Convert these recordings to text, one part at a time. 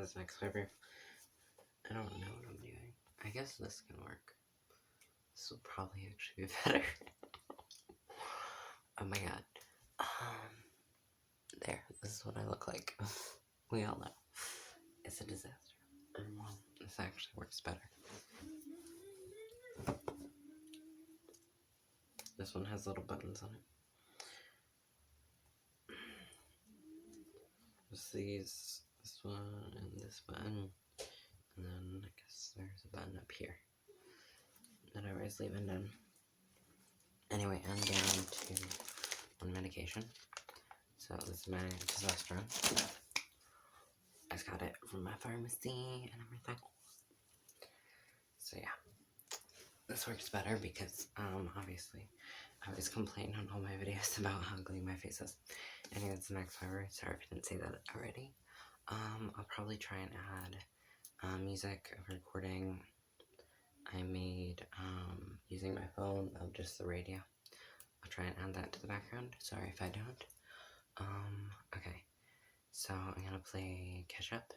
this next fiber. I don't know what I'm doing. I guess this can work. This will probably actually be better. Oh my god. There. This is what I look like. We all know. It's a disaster. Well, this actually works better. This one has little buttons on it. Just these, this one, and this button. And then I guess there's a button up here that I always leave undone. Anyway, I'm down to one medication. So this is my testosterone. I just got it from my pharmacy and everything. So yeah, this works better because obviously I always complain on all my videos about how ugly my face is. Anyway, it's the next fiber. Sorry if I didn't say that already. I'll probably try and add music recording I made using my phone of just the radio. I'll try and add that to the background. Sorry if I don't. Okay. So I'm gonna play catch up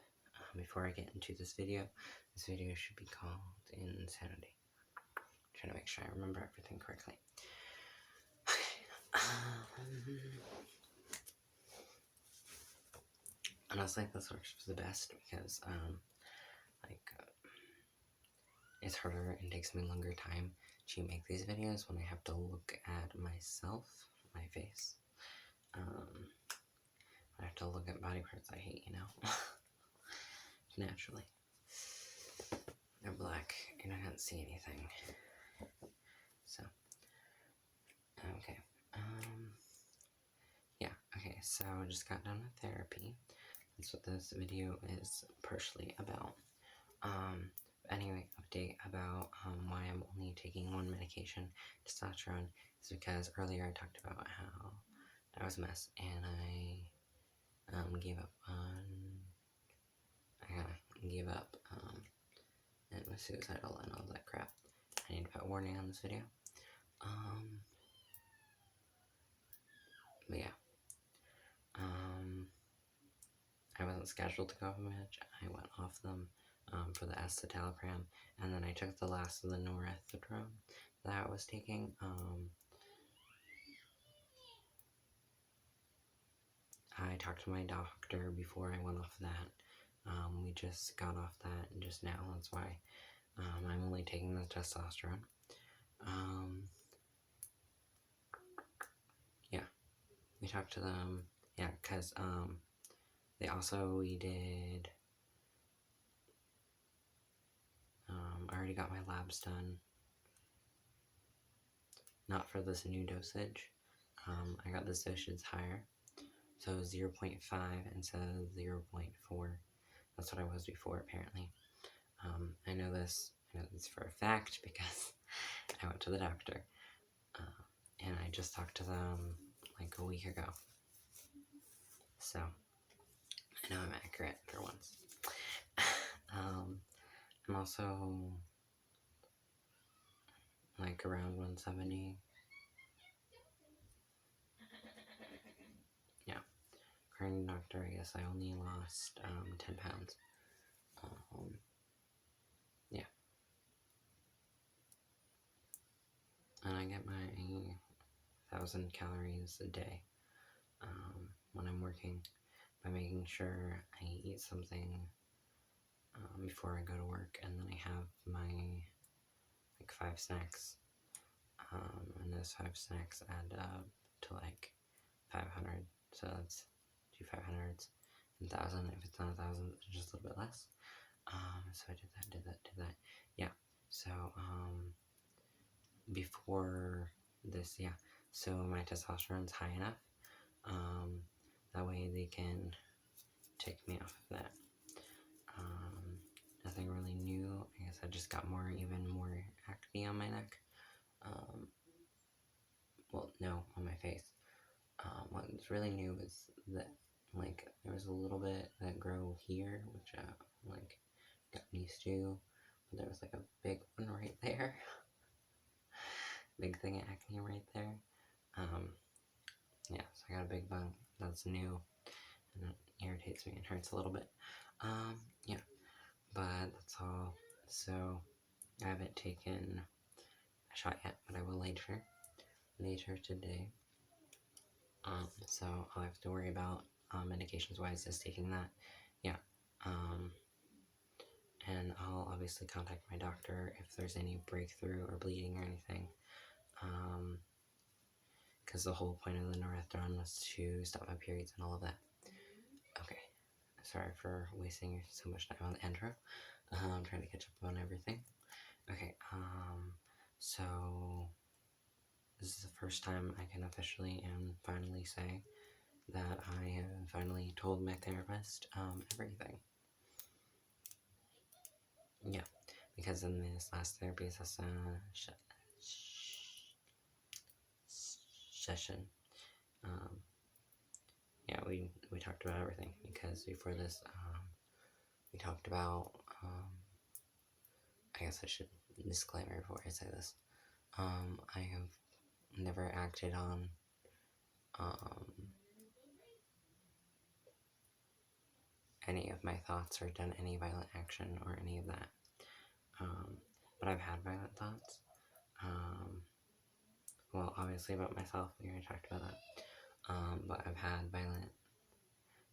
before I get into this video. This video should be called Insanity. I'm trying to make sure I remember everything correctly. Honestly, this works for the best because it's harder and takes me longer time to make these videos when I have to look at myself, my face. I have to look at body parts I hate, you know? Naturally. They're black, and I can't see anything. So, okay. Yeah, okay, so I just got done with therapy. That's what this video is partially about. Anyway, update about why I'm only taking one medication, testosterone, is because earlier I talked about how I was a mess, and I gave up and was suicidal and all that crap. I need to put a warning on this video. But yeah. I wasn't scheduled to go off much. I went off them for the escitalopram, and then I took the last of the norethindrone that I was taking. I talked to my doctor before I went off that. We just got off that just now. That's why I'm only taking the testosterone. Yeah, we talked to them. Yeah, because we did. I already got my labs done. Not for this new dosage. I got this dosage higher. So 0.5 instead of 0.4. That's what I was before, apparently. I know this for a fact because I went to the doctor. And I just talked to them like a week ago. So, I know I'm accurate for once. I'm also like around 170. Yeah. According to the doctor, I guess I only lost 10 pounds. Yeah. And I get my 1,000 calories a day when I'm working by making sure I eat something before I go to work, and then I have my 5 snacks, and those 5 snacks add up to 500, so that's 2 500s, 1,000, if it's not 1,000, it's just a little bit less. So I did that, yeah, so, before this, yeah, so my testosterone's high enough, that way they can take me off of that. Nothing really new. I guess I just got even more acne on my neck. Well, no, on my face. What's really new is that, there was a little bit that grew here, which, got used to, but there was, a big one right there. Big thing of acne right there. Yeah, so I got a big bump. That's new, and it irritates me and hurts a little bit. Yeah, but that's all. So, I haven't taken a shot yet, but I will later today. So I'll have to worry about, medications-wise, just taking that. Yeah, and I'll obviously contact my doctor if there's any breakthrough or bleeding or anything. Because the whole point of the Norethindrone was to stop my periods and all of that. Okay, sorry for wasting so much time on the intro. I'm trying to catch up on everything. Okay, so this is the first time I can officially and finally say that I have finally told my therapist, everything. Yeah, because in this last therapy session, yeah, we talked about everything, because before this, we talked about, I guess I should disclaimer before I say this, I have never acted on, any of my thoughts or done any violent action or any of that, but I've had violent thoughts, well, obviously about myself, we already talked about that, but I've had violent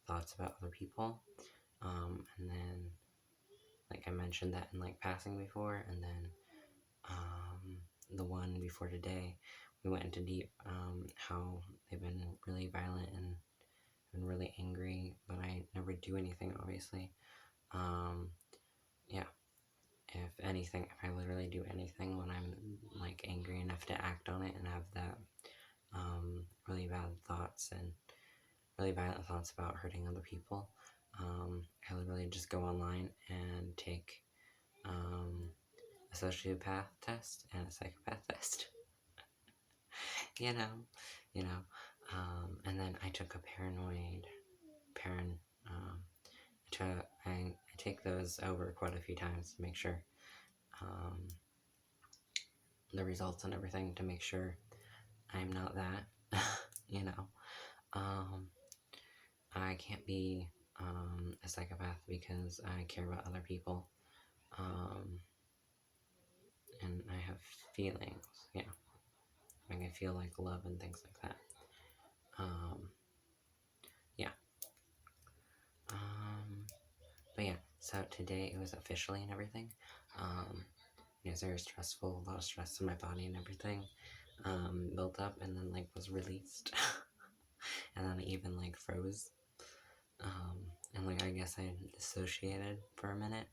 thoughts about other people, and then, like I mentioned that in, like, passing before, and then, the one before today, we went into deep, how they've been really violent and been really angry, but I never do anything, obviously. Yeah, if anything, if I literally do anything when I'm, like, angry enough to act on it and have that, really bad thoughts and really violent thoughts about hurting other people, I literally just go online and take, a sociopath test and a psychopath test. you know, and then I took a I take those over quite a few times to make sure, the results and everything, to make sure I'm not that, you know, I can't be, a psychopath because I care about other people, and I have feelings, yeah, like I feel like love and things like that, yeah, but yeah, so today it was officially and everything, it was very stressful, a lot of stress in my body and everything, built up and then, like, was released, and then I even, like, froze, and, like, I guess I dissociated for a minute,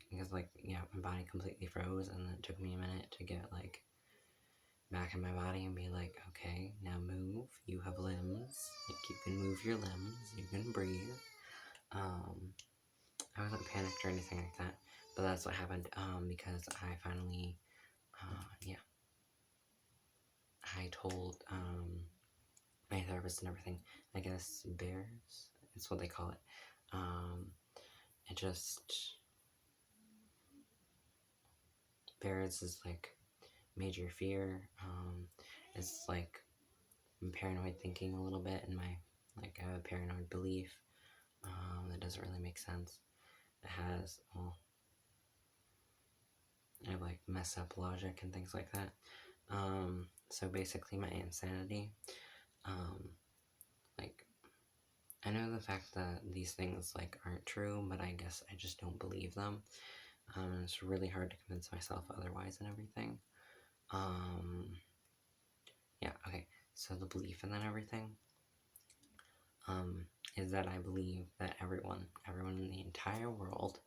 because, like, yeah, my body completely froze, and then it took me a minute to get, like, back in my body and be like, okay, now move, you have limbs, like, you can move your limbs, you can breathe, I wasn't panicked or anything like that, but that's what happened, because I finally, yeah, I told, my therapist and everything, I guess bears, it's what they call it, it just, bears is, like, major fear, it's, like, paranoid thinking a little bit, and my, like, I have a paranoid belief, that doesn't really make sense, it has, well, I have, like, messed up logic and things like that, so basically my insanity, like, I know the fact that these things, like, aren't true, but I guess I just don't believe them, it's really hard to convince myself otherwise and everything, yeah, okay, so the belief in that everything, is that I believe that everyone in the entire world,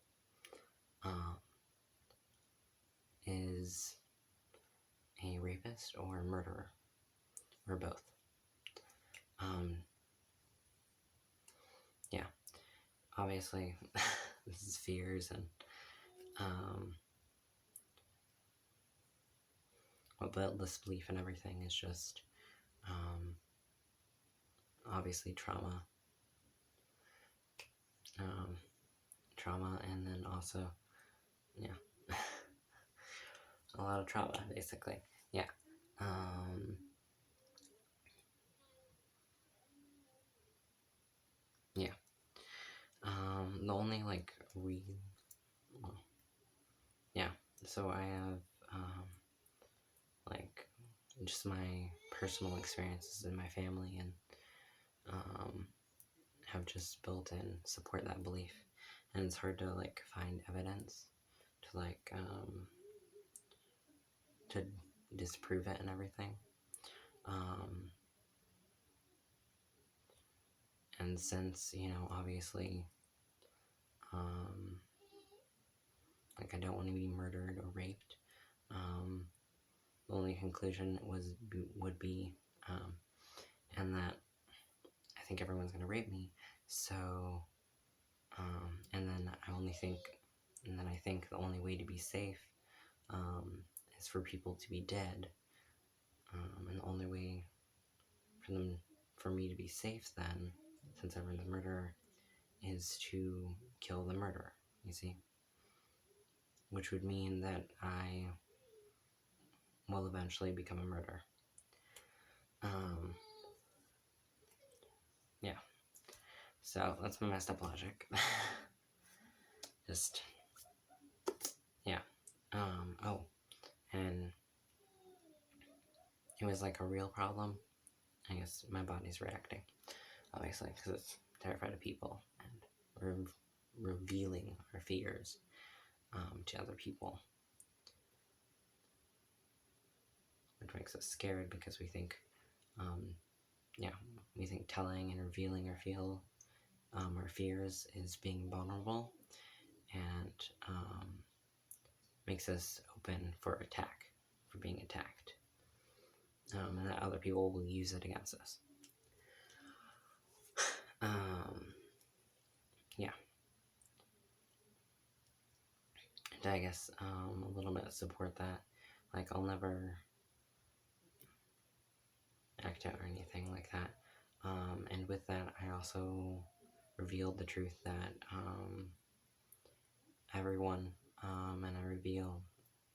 is a rapist or a murderer, or both, yeah, obviously, this is fears, and, what built this belief and everything is just, obviously trauma, and then also, yeah, a lot of trauma, basically, yeah, yeah, the only, like, yeah, so I have, like, just my personal experiences in my family, and, have just built in support that belief, and it's hard to, like, find evidence to, like, to disprove it and everything, and since, you know, obviously, like, I don't want to be murdered or raped, the only conclusion would be, and that I think everyone's gonna rape me, so, and then I think the only way to be safe, is for people to be dead, and the only way for me to be safe then, since everyone's a murderer, is to kill the murderer, you see? Which would mean that I will eventually become a murderer. Yeah. So, that's my messed up logic. Just, yeah. Oh, and it was like a real problem. I guess my body's reacting, obviously, because it's terrified of people, and revealing our fears to other people, which makes us scared because we think, we think telling and revealing our fears is being vulnerable, and makes us open for being attacked, and that other people will use it against us. Yeah. And I guess a little bit support that. Like, I'll never act out or anything like that. And with that, I also revealed the truth that everyone, and I revealed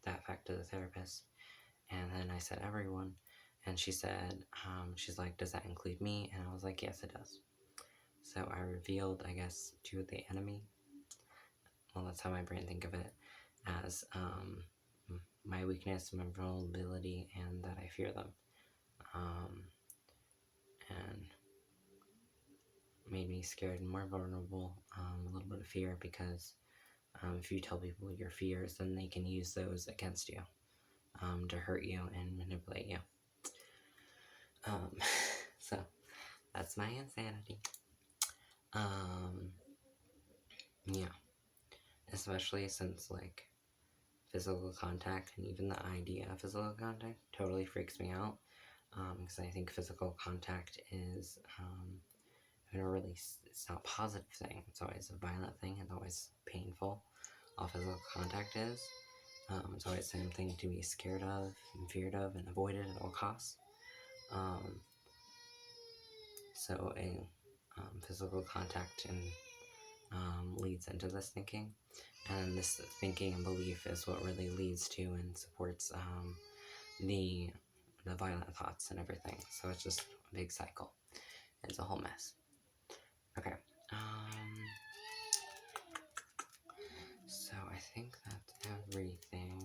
that fact to the therapist. And then I said everyone, and she said, she's like, does that include me? And I was like, yes, it does. So I revealed, I guess, to the enemy. Well, that's how my brain think of it, as my weakness, my vulnerability, and that I fear them. And made me scared and more vulnerable, a little bit of fear, because if you tell people your fears, then they can use those against you, to hurt you and manipulate you. So, that's my insanity. Yeah. Especially since, like, physical contact, and even the idea of physical contact, totally freaks me out, because I think physical contact is, it's not a positive thing. It's always a violent thing. It's always painful. All physical contact is. It's always something to be scared of, and feared of, and avoided at all costs. So physical contact leads into this thinking, and this thinking and belief is what really leads to and supports the violent thoughts and everything. So it's just a big cycle. It's a whole mess. Okay. So I think that's everything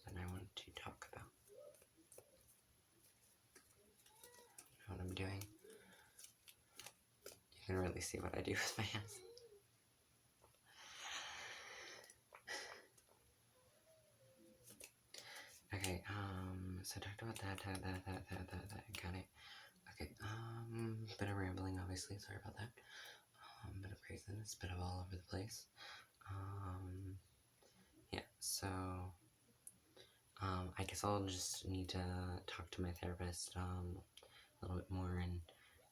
that I want to talk about. What I'm doing. You can really see what I do with my hands. Okay, so I talked about that, got it. Okay, bit of rambling, obviously, sorry about that. Bit of craziness, bit of all over the place. Yeah, so, I guess I'll just need to talk to my therapist, a little bit more, and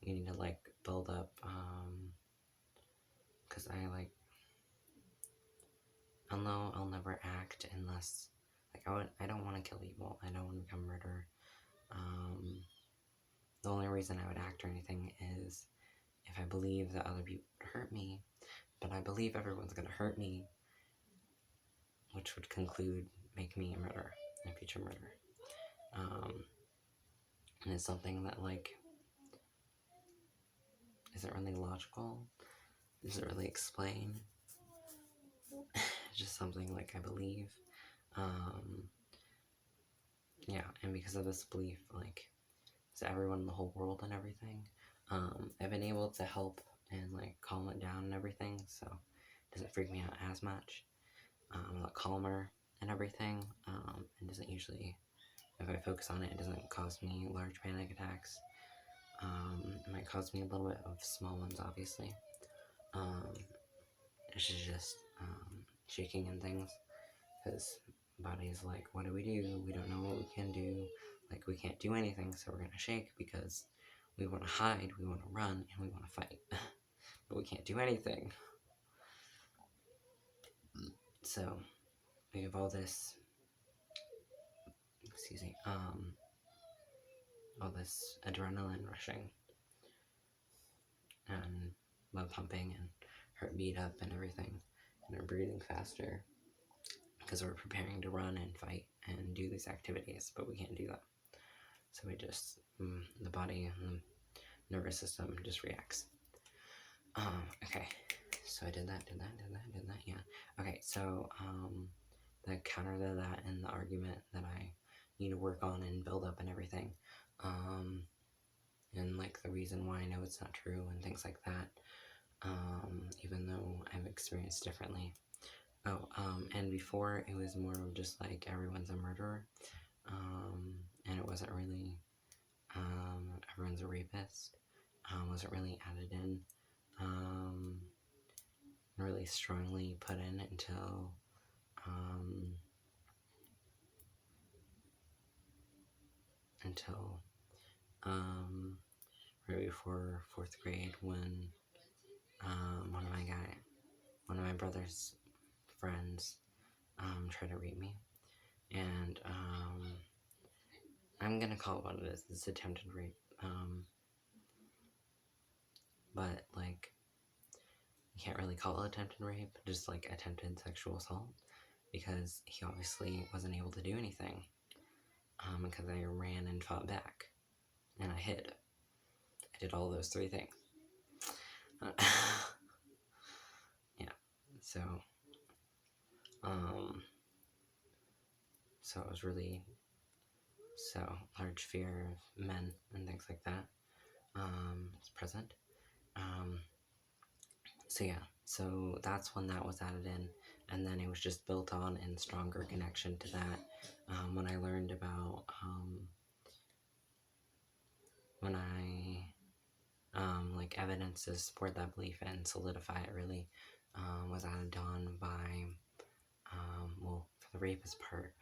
we need to, like, build up, because I'll never act unless, like, I don't want to kill people, I don't want to become a murderer. The only reason I would act or anything is if I believe that other people would hurt me, but I believe everyone's gonna hurt me, which would make me a murderer, a future murderer. And it's something that, like, isn't really logical, doesn't really explain. It's just something like I believe. Yeah, and because of this belief, like, to everyone in the whole world and everything, I've been able to help and, like, calm it down and everything, so it doesn't freak me out as much. I'm a lot calmer and everything. It doesn't usually, if I focus on it, it doesn't cause me large panic attacks. It might cause me a little bit of small ones, obviously. It's just shaking and things, because body's like, what do? We don't know what we can do. Like, we can't do anything, so we're gonna shake because we want to hide, we want to run, and we want to fight. But we can't do anything. So we have all this, excuse me, all this adrenaline rushing and blood pumping and heartbeat up and everything, and we're breathing faster because we're preparing to run and fight and do these activities, but we can't do that. So we just, the body and the nervous system just reacts. Okay, so I did that, yeah. Okay, so, the counter to that and the argument that I need to work on and build up and everything, and, like, the reason why I know it's not true and things like that, even though I've experienced differently. Oh, and before it was more of just, like, everyone's a murderer, and it wasn't really, everyone's a rapist, wasn't really added in, really strongly put in until, right before 4th grade, when, one of my brother's friends, tried to rape me, and, I'm gonna call it what it is. It's attempted rape, but, like, you can't really call it attempted rape, just, like, attempted sexual assault, because he obviously wasn't able to do anything, because I ran and fought back, and I hid. I did all those 3 things. Yeah, so it was really, large fear of men and things like that, is present. So yeah, so that's when that was added in, and then it was just built on and stronger connection to that, when I learned about, when I, like, evidence to support that belief and solidify it really, was added on by, well, for the rapist part,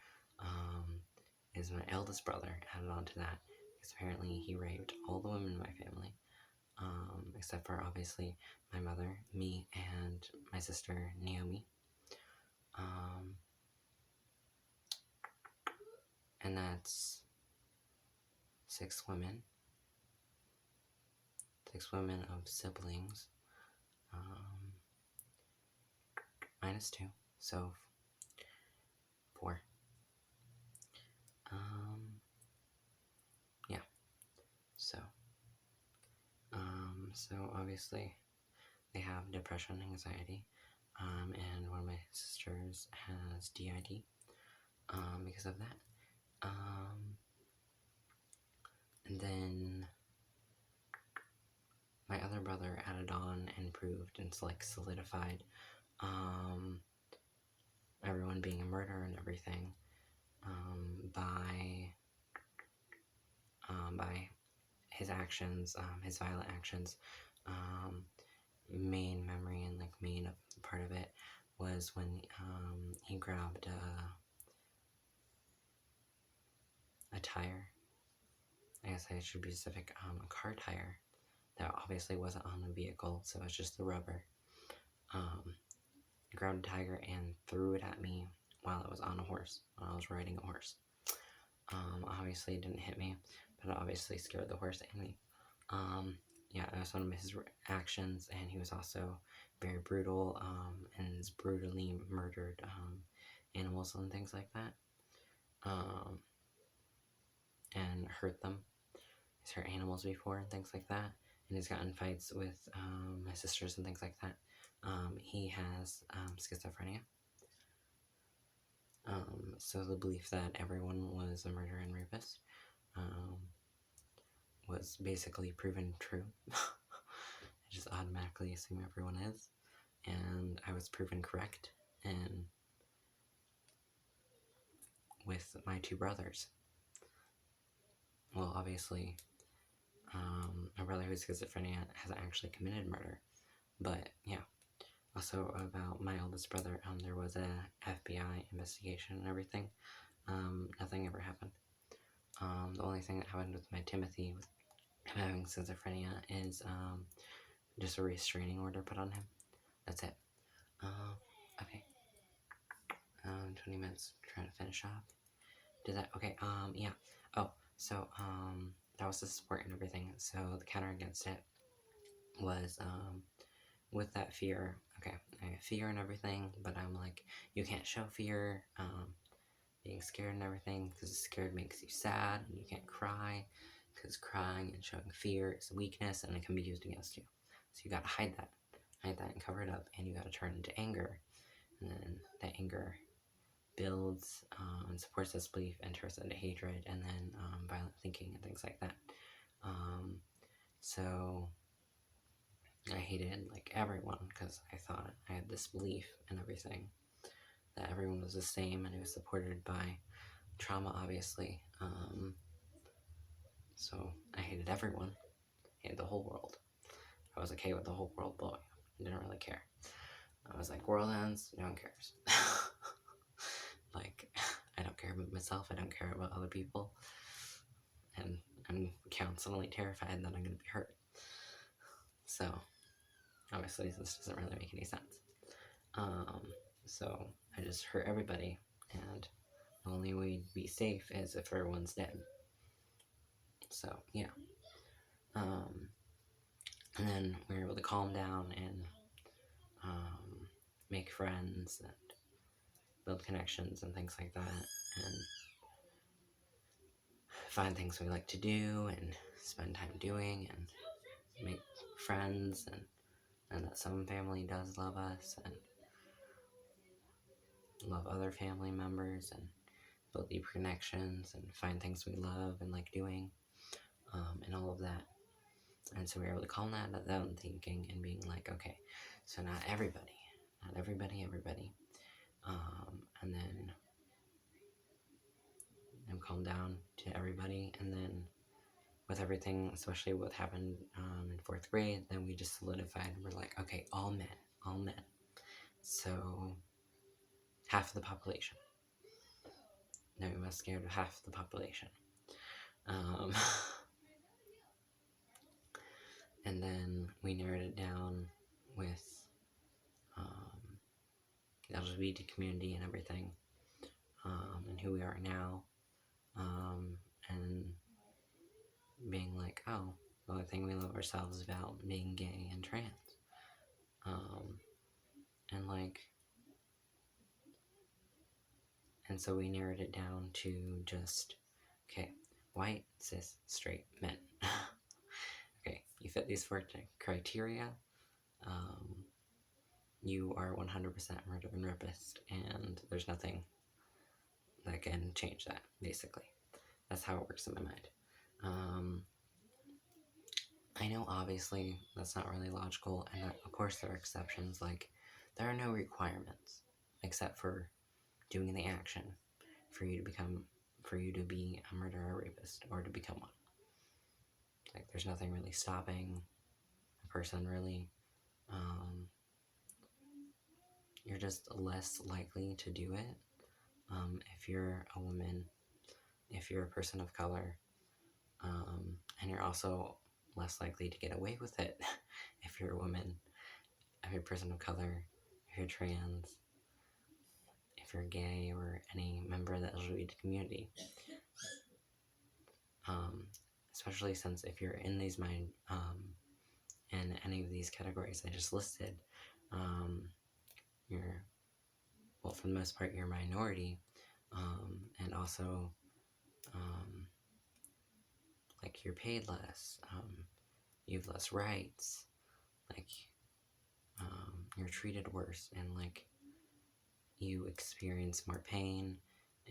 is my eldest brother added on to that, because apparently he raped all the women in my family, except for, obviously, my mother, me, and my sister, Naomi. And that's 6 women. 6 women of siblings. Minus 2, so 4. Yeah. So obviously they have depression, anxiety, and one of my sisters has DID, because of that. And then my other brother added on and proved and, like, solidified, everyone being a murderer and everything, by his actions, his violent actions. Main memory and, like, main part of it was when, he grabbed a tire. I guess I should be specific, a car tire that obviously wasn't on the vehicle, so it's just the rubber. Grabbed a tire and threw it at me while I was on a horse, while I was riding a horse. Obviously it didn't hit me, but it obviously scared the horse and me. Yeah, that was one of his actions, and he was also very brutal, and has brutally murdered, animals and things like that, and hurt them. He's hurt animals before and things like that, and he's gotten fights with, my sisters and things like that. he has schizophrenia. So the belief that everyone was a murderer and rapist was basically proven true. I just automatically assume everyone is, and I was proven correct, and with my two brothers. Well, obviously, my brother who's schizophrenia hasn't actually committed murder, but yeah. Also, about my oldest brother, there was a FBI investigation and everything. Nothing ever happened. The only thing that happened with my Timothy, with him having schizophrenia, is just a restraining order put on him. That's it. Okay. 20 minutes, trying to finish off. Did that? Okay, yeah. Oh, so, that was the support and everything. So the counter against it was, with that fear, okay, I have fear and everything, but I'm like, you can't show fear, being scared and everything, because scared makes you sad, and you can't cry, because crying and showing fear is a weakness, and it can be used against you. So you gotta hide that and cover it up, and you gotta turn into anger, and then that anger builds and supports this belief and turns into hatred, and then violent thinking and things like that. So I hated, like, everyone, because I thought I had this belief and everything, that everyone was the same, and it was supported by trauma, obviously. So I hated everyone. I hated the whole world. I was okay with the whole world blowing up. I didn't really care. I was like, world ends, no one cares. Like, I don't care about myself, I don't care about other people, and I'm constantly terrified that I'm going to be hurt. So, obviously, this doesn't really make any sense. So, I just hurt everybody, and the only way to be safe is if everyone's dead. So, yeah. And then we were able to calm down and make friends and build connections and things like that, and find things we like to do and spend time doing and make friends, and that some family does love us and love other family members, and build deep connections and find things we love and like doing, and all of that. And so we were able to calm that down, thinking and being like, okay, so not everybody, and then I'm calmed down to everybody, and then with everything, especially what happened in 4th grade, then we just solidified, and we're like, okay, all men. So, half the population. Now we must scared of half the population. And then we narrowed it down with the LGBT community and everything, and who we are now, and being like, oh, the only thing we love ourselves about being gay and trans. And like, and so we narrowed it down to just, okay, white, cis, straight men. Okay, you fit these 4 criteria, you are 100% murder and rapist, and there's nothing that can change that, basically. That's how it works in my mind. I know, obviously, that's not really logical, and of course there are exceptions, like, there are no requirements, except for doing the action for you to be a murderer or rapist, or to become one. Like, there's nothing really stopping a person, really. You're just less likely to do it if you're a woman, if you're a person of color, and you're also less likely to get away with it if you're a woman, if you're a person of color, if you're trans, if you're gay, or any member of the LGBT community. Especially since if you're in these in any of these categories I just listed, you're, well, for the most part, you're a minority, and also, like, you're paid less, you have less rights, like, you're treated worse, and like you experience more pain,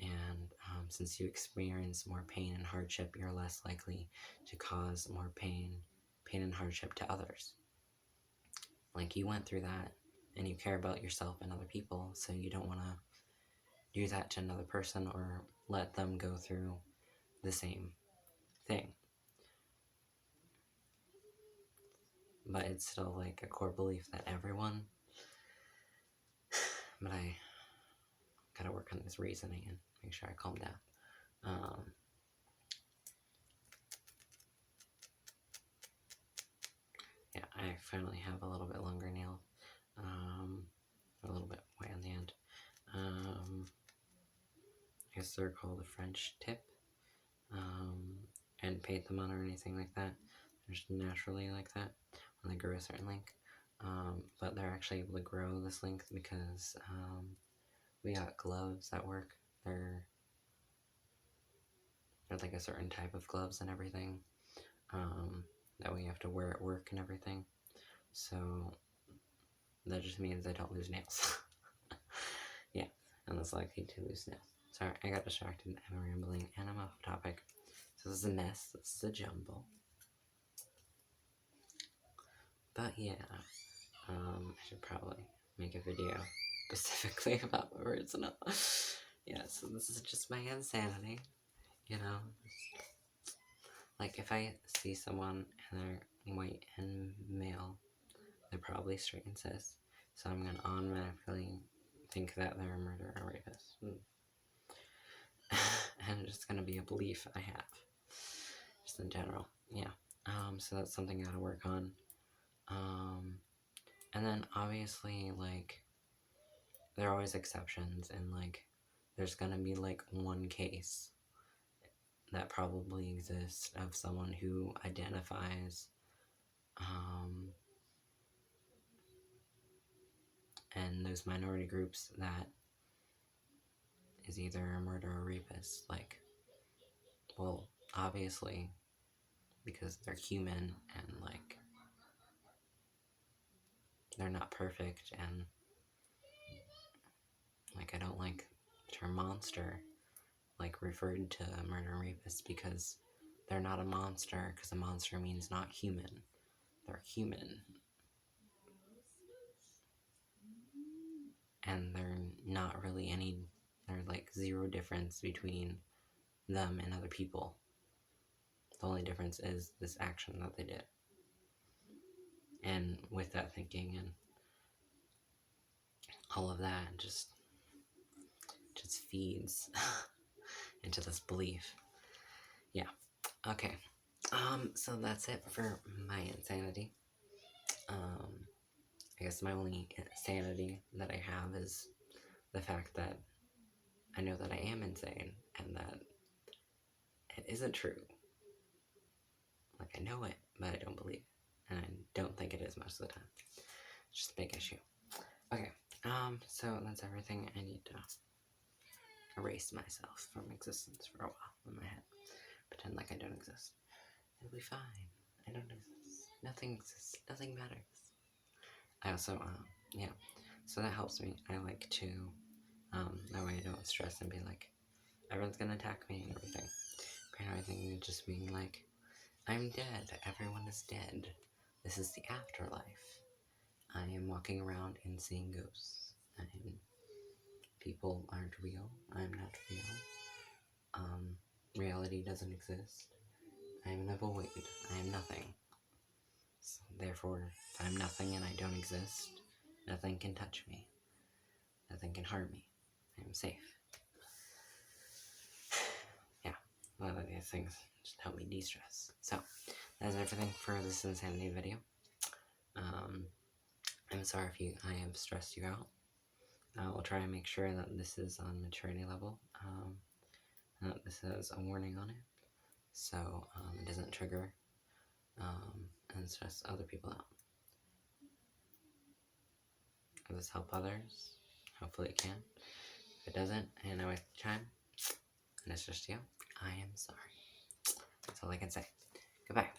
and since you experience more pain and hardship, you're less likely to cause more pain and hardship to others. Like, you went through that, and you care about yourself and other people, so you don't want to do that to another person or let them go through the same thing. But it's still like a core belief that everyone, but I gotta work on this reasoning and make sure I calm down. Yeah, I finally have a little bit longer nail, a little bit white on the end. I guess they're called a French tip. And paint them on or anything like that. They're just naturally like that when they grow a certain length. But they're actually able to grow this length because we got gloves at work. They're like a certain type of gloves and everything that we have to wear at work and everything. So that just means I don't lose nails. Yeah, I'm less likely to lose nails. Sorry, I got distracted. I'm rambling and I'm off topic. So this is a mess. This is a jumble. But yeah, I should probably make a video specifically about words and all. Yeah, so this is just my insanity, you know? Like, if I see someone and they're white and male, they're probably straight and cis, so I'm gonna automatically think that they're a murderer or rapist. And it's just gonna be a belief I have, just in general, yeah. So that's something I gotta work on. And then obviously, like, there are always exceptions, and like, there's gonna be like one case that probably exists of someone who identifies and those minority groups that is either a murderer or rapist. Like, well, obviously, because they're human and like they're not perfect, and like, I don't like the term monster like referred to murder and rapist, because they're not a monster, because a monster means not human. They're human. And they're not really there's like zero difference between them and other people. The only difference is this action that they did. And with that thinking and all of that, just feeds into this belief. Yeah. Okay. So that's it for my insanity. I guess my only sanity that I have is the fact that I know that I am insane and that it isn't true. Like, I know it, but I don't believe it. And I don't think it is most of the time. It's just a big issue. Okay, so that's everything. I need to erase myself from existence for a while in my head. Pretend like I don't exist. It'll be fine. I don't exist. Nothing exists. Nothing matters. I also, yeah. So that helps me. I like to, that way I don't stress and be like, everyone's gonna attack me and everything. Everything just being like, I'm dead. Everyone is dead. This is the afterlife. I am walking around and seeing ghosts. People aren't real. I'm not real. Reality doesn't exist. I am a void. I am nothing. So therefore, if I'm nothing and I don't exist, nothing can touch me. Nothing can harm me. I am safe. Yeah, a lot of these things just help me de-stress. So, that's everything for this insanity video. I'm sorry if I have stressed you out. I will try and make sure that this is on maturity level. And that this has a warning on it, so it doesn't trigger and stress other people out. Does this help others? Hopefully it can. If it doesn't, and I waste time, and it's just you, I am sorry. That's all I can say. Goodbye.